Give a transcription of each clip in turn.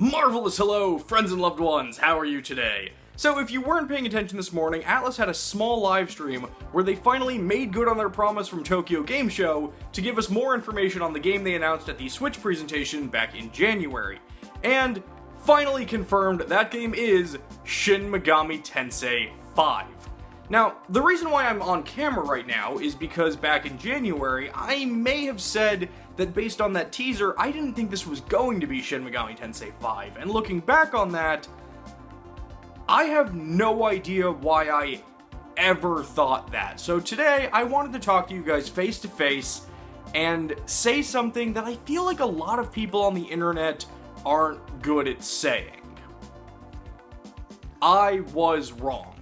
Marvelous hello, friends and loved ones, how are you today? So if you weren't paying attention this morning, Atlas had a small live stream where they finally made good on their promise from Tokyo Game Show to give us more information on the game they announced at the Switch presentation back in January. And finally confirmed that game is Shin Megami Tensei V. Now, the reason why I'm on camera right now is because back in January, I may have said that based on that teaser, I didn't think this was going to be Shin Megami Tensei V, and looking back on that, I have no idea why I ever thought that. So today, I wanted to talk to you guys face to face and say something that I feel like a lot of people on the internet aren't good at saying. I was wrong.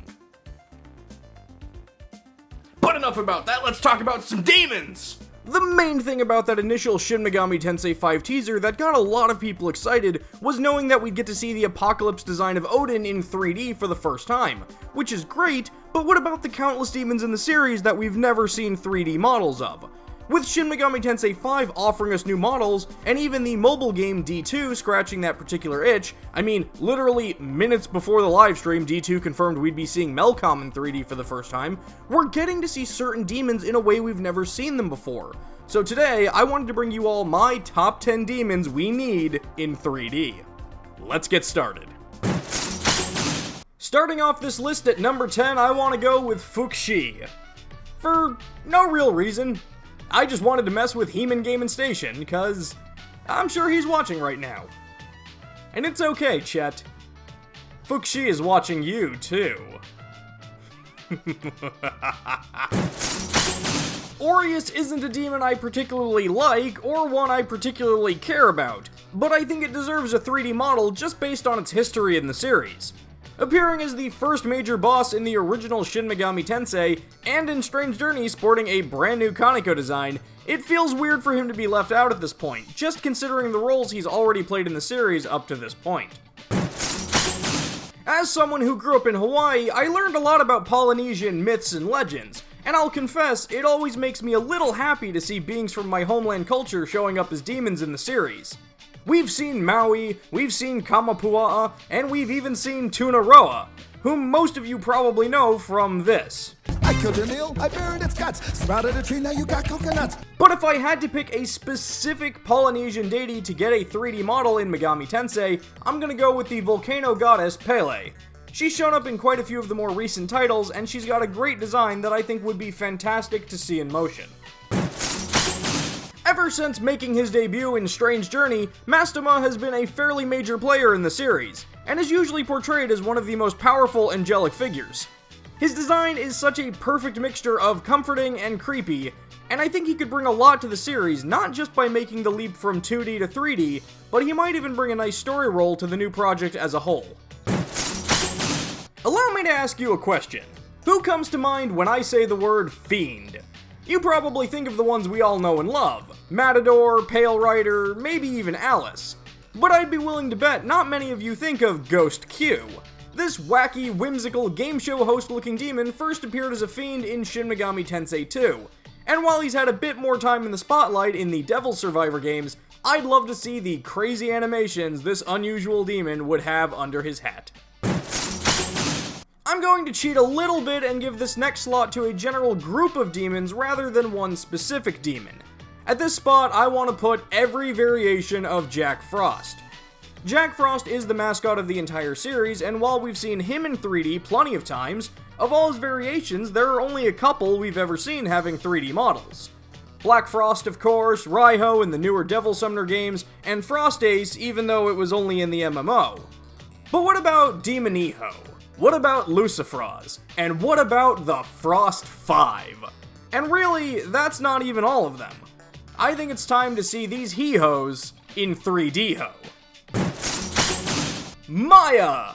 But enough about that, let's talk about some demons! The main thing about that initial Shin Megami Tensei V teaser that got a lot of people excited was knowing that we'd get to see the Apocalypse design of Odin in 3D for the first time, which is great, but what about the countless demons in the series that we've never seen 3D models of? With Shin Megami Tensei V offering us new models, and even the mobile game D2 scratching that particular itch, I mean, literally minutes before the livestream, D2 confirmed we'd be seeing Melcom in 3D for the first time, we're getting to see certain demons in a way we've never seen them before. So today, I wanted to bring you all my top 10 demons we need in 3D. Let's get started. Starting off this list at number 10, I want to go with Fuxi. For no real reason. I just wanted to mess with He-Man Game & Station, cause I'm sure he's watching right now. And it's okay, Chet. Fuxi is watching you, too. Aureus isn't a demon I particularly like, or one I particularly care about, but I think it deserves a 3D model just based on its history in the series. Appearing as the first major boss in the original Shin Megami Tensei, and in Strange Journey sporting a brand new Kaneko design, it feels weird for him to be left out at this point, just considering the roles he's already played in the series up to this point. As someone who grew up in Hawaii, I learned a lot about Polynesian myths and legends, and I'll confess, it always makes me a little happy to see beings from my homeland culture showing up as demons in the series. We've seen Maui, we've seen Kamapua'a, and we've even seen Tunaroa, whom most of you probably know from this. I killed an eel, I buried its guts, sprouted a tree, now you got coconuts. But if I had to pick a specific Polynesian deity to get a 3D model in Megami Tensei, I'm gonna go with the volcano goddess Pele. She's shown up in quite a few of the more recent titles, and she's got a great design that I think would be fantastic to see in motion. Ever since making his debut in Strange Journey, Mastema has been a fairly major player in the series, and is usually portrayed as one of the most powerful angelic figures. His design is such a perfect mixture of comforting and creepy, and I think he could bring a lot to the series, not just by making the leap from 2D to 3D, but he might even bring a nice story role to the new project as a whole. Allow me to ask you a question. Who comes to mind when I say the word fiend? You probably think of the ones we all know and love. Matador, Pale Rider, maybe even Alice. But I'd be willing to bet not many of you think of Ghost Q. This wacky, whimsical game show host-looking demon first appeared as a fiend in Shin Megami Tensei 2. And while he's had a bit more time in the spotlight in the Devil Survivor games, I'd love to see the crazy animations this unusual demon would have under his hat. I'm going to cheat a little bit and give this next slot to a general group of demons rather than one specific demon. At this spot, I want to put every variation of Jack Frost. Jack Frost is the mascot of the entire series, and while we've seen him in 3D plenty of times, of all his variations, there are only a couple we've ever seen having 3D models. Black Frost, of course, Raiho in the newer Devil Summoner games, and Frost Ace even though it was only in the MMO. But what about Demoniho? What about Lucifraz? And what about the Frost 5? And really, that's not even all of them. I think it's time to see these he-hos in 3D-ho. Maya!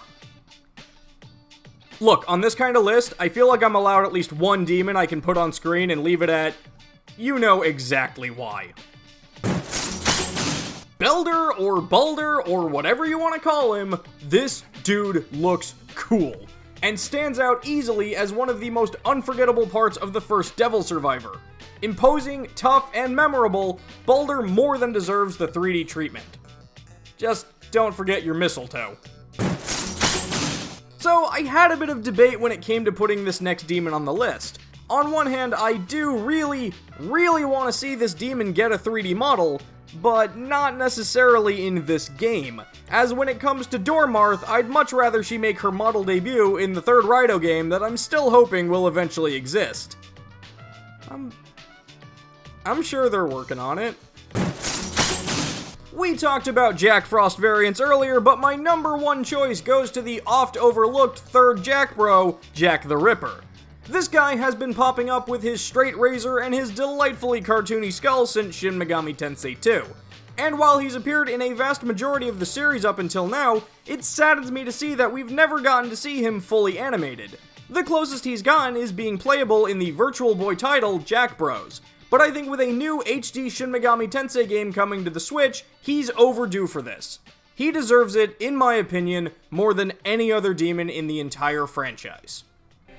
Look, on this kind of list, I feel like I'm allowed at least one demon I can put on screen and leave it at... you know exactly why. Belder or Balder or whatever you want to call him, this dude looks cool, and stands out easily as one of the most unforgettable parts of the first Devil Survivor. Imposing, tough, and memorable, Balder more than deserves the 3D treatment. Just don't forget your mistletoe. So, I had a bit of debate when it came to putting this next demon on the list. On one hand, I do really want to see this demon get a 3D model, but not necessarily in this game. As when it comes to Dormarth, I'd much rather she make her model debut in the third Raido game that I'm still hoping will eventually exist. I'm sure they're working on it. We talked about Jack Frost variants earlier, but my number one choice goes to the oft-overlooked third Jack Bro, Jack the Ripper. This guy has been popping up with his straight razor and his delightfully cartoony skull since Shin Megami Tensei 2. And while he's appeared in a vast majority of the series up until now, it saddens me to see that we've never gotten to see him fully animated. The closest he's gotten is being playable in the Virtual Boy title, Jack Bros. But I think with a new HD Shin Megami Tensei game coming to the Switch, he's overdue for this. He deserves it, in my opinion, more than any other demon in the entire franchise.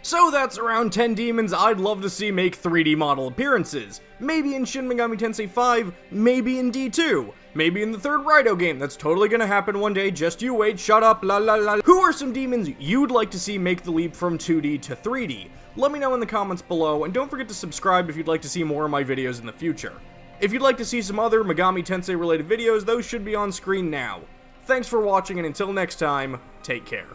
So that's around 10 demons I'd love to see make 3D model appearances. Maybe in Shin Megami Tensei V, maybe in D2, maybe in the third Raido game. That's totally gonna happen one day, just you wait, shut up, la la la. Who are some demons you'd like to see make the leap from 2D to 3D? Let me know in the comments below, and don't forget to subscribe if you'd like to see more of my videos in the future. If you'd like to see some other Megami Tensei related videos, those should be on screen now. Thanks for watching, and until next time, take care.